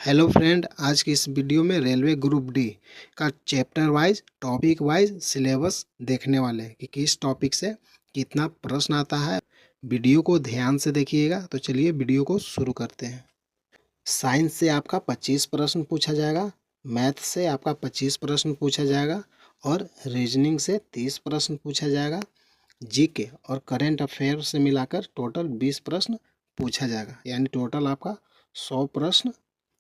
Hello friend, आज की इस वीडियो में रेलवे ग्रुप डी का chapter wise topic wise syllabus देखने वाले हैं कि किस टॉपिक से कितना प्रश्न आता है। वीडियो को ध्यान से देखिएगा। तो चलिए वीडियो को शुरू करते हैं। साइंस से आपका 25 प्रश्न पूछा जाएगा, मैथ से आपका 25 प्रश्न पूछा जाएगा और रीजनिंग से 30 प्रश्न पूछा जाएगा। जीके और करंट अफेयर से मिलाकर टोटल 20 प्रश्न पूछा जाएगा, यानी टोटल आपका 100 प्रश्न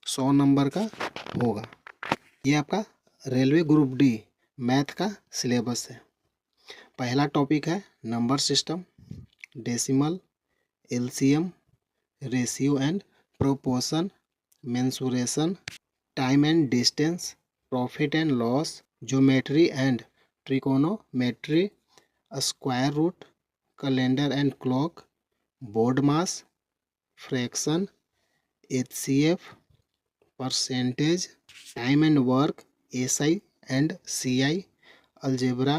100 नंबर का होगा। ये आपका रेलवे ग्रुप डी मैथ का सिलेबस है। पहला टॉपिक है number system, decimal, LCM, ratio and proportion, mensuration, time and distance, profit and loss, geometry and trigonometry, square root, calendar and clock, BODMAS, fraction, HCF, percentage, time and work, SI and CI, algebra,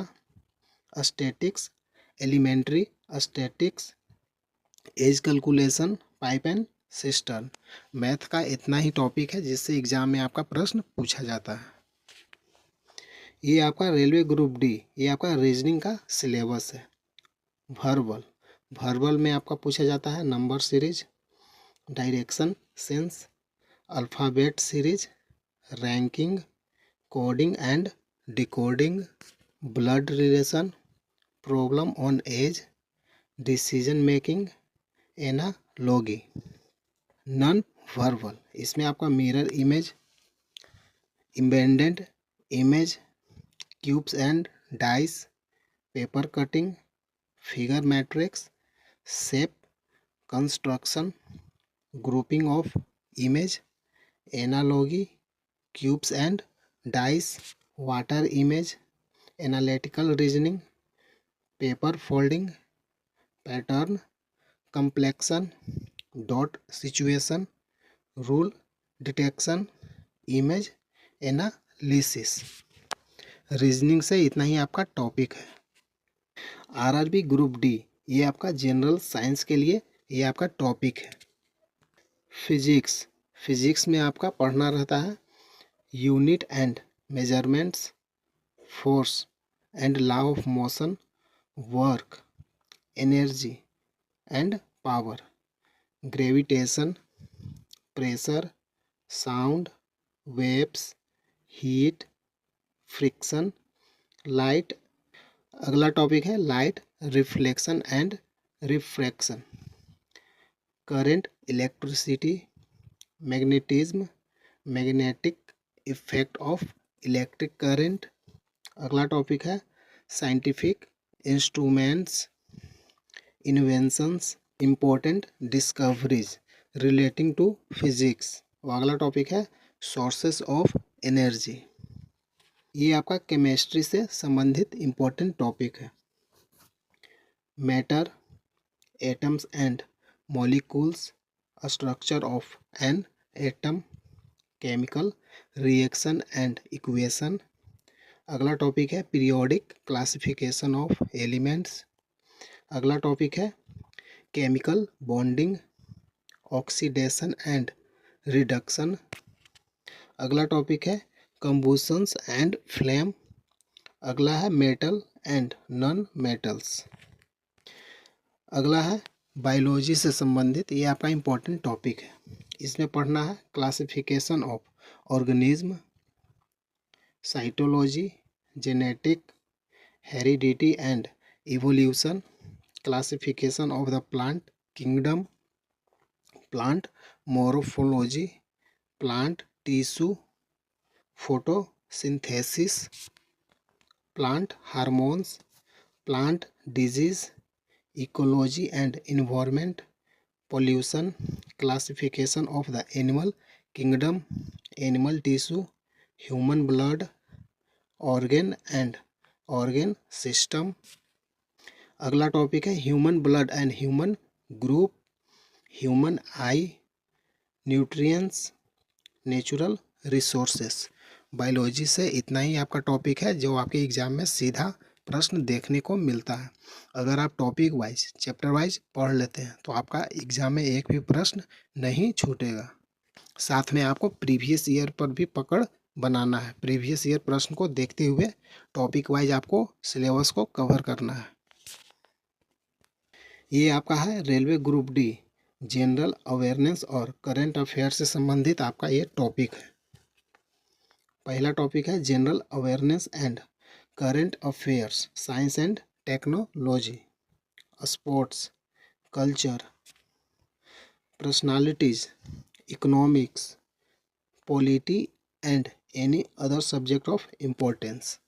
statics, elementary statics, age calculation, pipe and cistern. Math का इतना ही topic है जिससे exam में आपका प्रश्न पूछा जाता है। ये आपका रेलवे ग्रुप डी, ये आपका रीजनिंग का सिलेबस है। वर्बल, वर्बल में आपका पूछा जाता है number series, direction sense, alphabet series, ranking, coding and decoding, blood relation, problem on age, decision making, analogy. Non verbal, इसमें आपका mirror image, embedded image, cubes and dice, paper cutting, figure matrix, shape construction, grouping of image, analogy, cubes and dice, water image, analytical reasoning, paper folding, pattern completion, dot situation, rule detection, image analysis. Reasoning से इतना ही आपका topic है। RRB group D, ये आपका general science के लिए ये आपका टॉपिक है। फिजिक्स, फिजिक्स में आपका पढ़ना रहता है unit and measurements, force and law of motion, work, energy and power, gravitation, pressure, sound, waves, heat, friction, light. अगला टॉपिक है light reflection and refraction, current, electricity, magnetism, magnetic effect of electric current. अगला topic है scientific instruments, inventions, important discoveries relating to physics. अगला topic है sources of energy. ये आपका chemistry से संबंधित इम्पोर्टेंट टॉपिक है। Matter, atoms and molecules, structure of an atom, chemical reaction and equation. अगला टॉपिक है पीरियोडिक क्लासिफिकेशन ऑफ एलिमेंट्स। अगला टॉपिक है chemical bonding, oxidation and reduction. अगला टॉपिक है कंबुशंस एंड फ्लेम। अगला है मेटल एंड नॉन मेटल्स। अगला है बायोलॉजी से संबंधित, ये आपका इम्पोर्टेंट टॉपिक है। इसमें पढ़ना है classification of organism, cytology, genetic, heredity and evolution, classification of the plant kingdom, plant morphology, plant tissue, photosynthesis, plant hormones, plant disease, ecology and environment, pollution, classification of the animal kingdom, animal tissue, human blood, organ and organ system। अगला topic है human blood and human group, human I, nutrients, natural resources. Biology से इतना ही आपका topic है जो आपके exam में सीधा प्रश्न देखने को मिलता है। अगर आप टॉपिक वाइज चैप्टर वाइज पढ़ लेते हैं तो आपका एग्जाम में एक भी प्रश्न नहीं छूटेगा। साथ में आपको प्रीवियस ईयर पर भी पकड़ बनाना है। प्रीवियस ईयर प्रश्न को देखते हुए टॉपिक वाइज आपको सिलेबस को कवर करना है। ये आपका है railway group D, general awareness और करंट अफेयर से संबंधित आपका ये टॉपिक है। पहला टॉपिक है general awareness and current affairs, science and technology, sports, culture, personalities, economics, polity and any other subject of importance.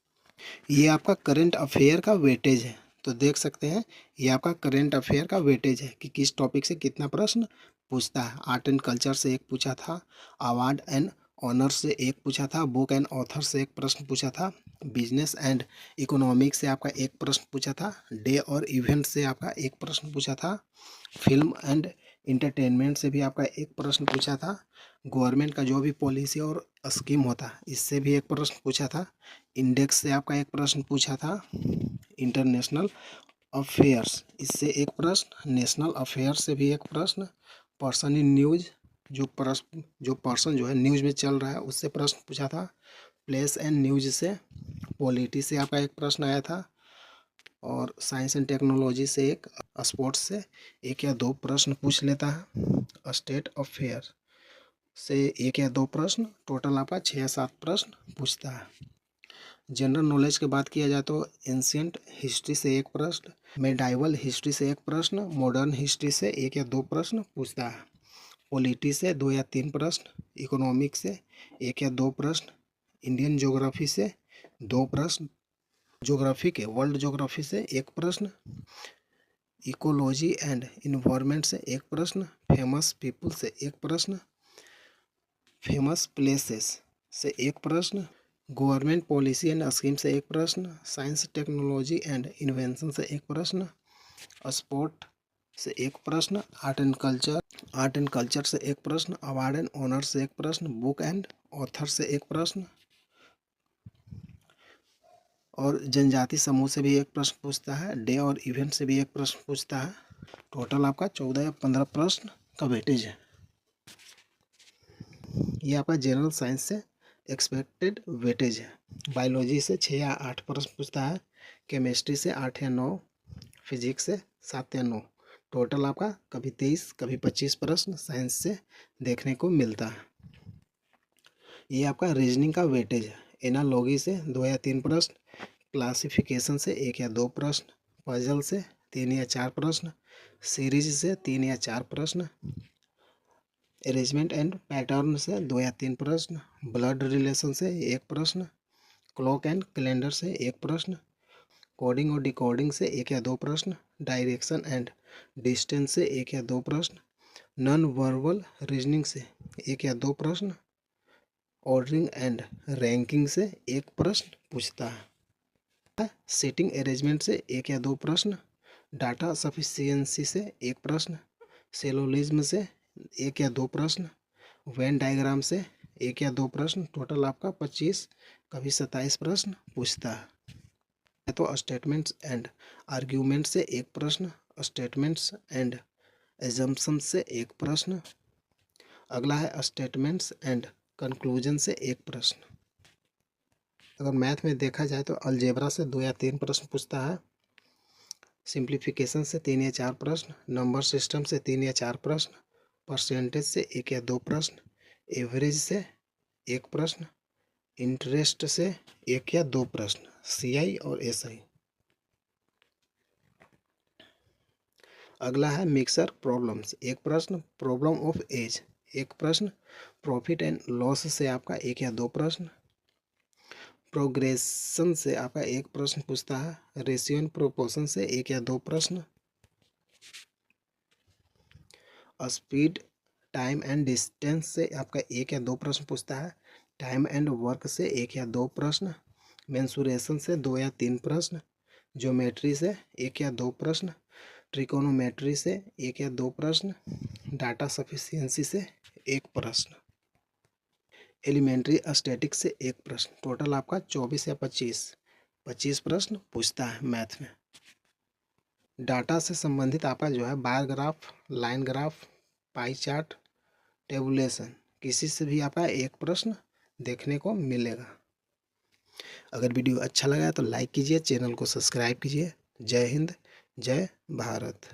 ये आपका करंट अफेयर का वेटेज है। तो देख सकते हैं ये आपका करंट अफेयर का वेटेज है कि किस टॉपिक से कितना प्रश्न पूछता है। आर्ट एंड कल्चर से एक पूछा था, अवार्ड एंड ऑनर से एक पूछा था, बुक एंड ऑथर से एक प्रश्न पूछा था, बिजनेस एंड इकोनॉमिक्स से आपका एक प्रश्न पूछा था, डे और इवेंट से आपका एक प्रश्न पूछा था, फिल्म एंड इंटरटेनमेंट से भी आपका एक प्रश्न पूछा था, गवर्नमेंट का जो भी पॉलिसी और स्कीम होता है इससे भी एक प्रश्न पूछा था, इंडेक्स से आपका एक प्रश्न पूछा था, इंटरनेशनल अफेयर्स इससे एक प्रश्न, नेशनल अफेयर्स से भी एक प्रश्न, पर्सन इन न्यूज़ जो पर्सन जो है न्यूज़ में चल रहा है उससे प्रश्न पूछा था, प्लेस एंड न्यूज़ से, पॉलिटी से आपका एक प्रश्न आया था, और साइंस एंड टेक्नोलॉजी से एक, स्पोर्ट्स से एक या दो प्रश्न पूछ लेता है, स्टेट अफेयर से एक या दो प्रश्न, टोटल आपका 6 या 7 प्रश्न पूछता है। जनरल नॉलेज की बात किया जाए तो एंशियंट हिस्ट्री से एक प्रश्न, मेडाइवल हिस्ट्री से एक प्रश्न, मॉडर्न हिस्ट्री से एक या दो प्रश्न पूछता है, पॉलिटी से 2 या 3 प्रश्न, इकोनॉमिक्स से एक या दो प्रश्न, इंडियन ज्योग्राफी से 2 प्रश्न, ज्योग्राफी के वर्ल्ड ज्योग्राफी से एक प्रश्न, इकोलॉजी एंड इन्वायरमेंट से एक प्रश्न, फेमस पीपल से एक प्रश्न, फेमस प्लेसेस से एक प्रश्न, गवर्नमेंट पॉलिसी एंड स्कीम से एक प्रश्न, साइंस टेक्नोलॉजी एंड इन्वेंशन से एक प्रश्न, स्पोर्ट से एक प्रश्न, आर्ट एंड कल्चर से एक प्रश्न, अवार्ड एंड ऑनर से एक प्रश्न, बुक एंड ऑथर से एक प्रश्न, और जनजाति समूह से भी एक प्रश्न पूछता है, डे और इवेंट से भी एक प्रश्न पूछता है। टोटल आपका 14 या 15 प्रश्न का वेटेज है। ये आपका जनरल साइंस से एक्सपेक्टेड वेटेज है। बायोलॉजी से 6 या 8 प्रश्न पूछता है, केमिस्ट्री से 8 या 9, फिजिक्स से 7 या 9। टोटल आपका कभी 23 कभी 25 प्रश्न साइंस से देखने को मिलता है। ये आपका रीजनिंग का वेटेज है। एनालॉजी से 2 या 3 प्रश्न, क्लासिफिकेशन से 1 या 2 प्रश्न, पजल से 3 या 4 प्रश्न, सीरीज से 3 या 4 प्रश्न, अरेंजमेंट एंड पैटर्न से 2 या 3 प्रश्न, ब्लड रिलेशन से 1 प्रश्न, क्लॉक एंड कैलेंडर से 1 प्रश्न, कोडिंग और डिकोडिंग से 1 या 2 प्रश्न, डायरेक्शन एंड डिस्टेंस से 1 या 2 प्रश्न, नॉन वर्बल रीजनिंग से 1 या 2 प्रश्न, ऑर्डरिंग एंड रैंकिंग से 1 प्रश्न पूछता है, सीटिंग अरेंजमेंट से 1 या 2 प्रश्न, डाटा सफिशिएंसी से 1 प्रश्न, सेलोलिज्म से 1 या 2 प्रश्न, वेन डायग्राम से 1 या 2 प्रश्न। टोटल आपका 25 कभी 27 प्रश्न पूछता है। तो स्टेटमेंट्स एंड आर्ग्यूमेंट से 1 प्रश्न, स्टेटमेंट्स एंड एजम्पशन से 1 प्रश्न। अगला है स्टेटमेंट्स एंड कंक्लूजन से 1 प्रश्न। अगर मैथ में देखा जाए तो अलजेब्रा से 2 या 3 प्रश्न पूछता है, सिंप्लीफिकेशन से 3 या 4 प्रश्न, नंबर सिस्टम से 3 या 4 प्रश्न, परसेंटेज से 1 या 2 प्रश्न, एवरेज से 1 प्रश्न, इंटरेस्ट से 1 या 2 प्रश्न, सीआई और एसआई। अगला है मिक्सर प्रॉब्लम्स, 1 प्रश्न, प्रॉब्लम ऑफ एज 1 प्रश्न, प्रॉफिट एंड लॉस से आपका 1 या 2 प्रश्न, प्रोग्रेशन से आपका 1 प्रश्न पूछता है, रेशियो एंड प्रोपोर्शन से 1 या 2 प्रश्न, स्पीड, टाइम एंड डिस्टेंस से आपका 1 या 2 प्रश्न पूछता है, टाइम एंड वर्क से 1 या 2 प्रश्न, मेंसुरेशन से 2 या 3 प्रश्न, ज्योमेट्री से 1 या 2 प्रश्न, ट्रिकोनोमेट्री से 1 या 2 प्रश्न, डाटा सफिशिएंसी से 1 प्रश्न, एलिमेंट्री स्टैटिक्स से 1 प्रश्न। टोटल आपका 24 या 25 प्रश्न पूछता है मैथ में। डाटा से संबंधित आपका जो है bar graph, line graph, pie chart, tabulation, किसी से भी आपका एक प्रश्न देखने को मिलेगा। अगर वीडियो अच्छा लगा तो लाइक कीजिए, चैनल को सब्सक्राइब कीजिए। जय हिंद, जय भारत।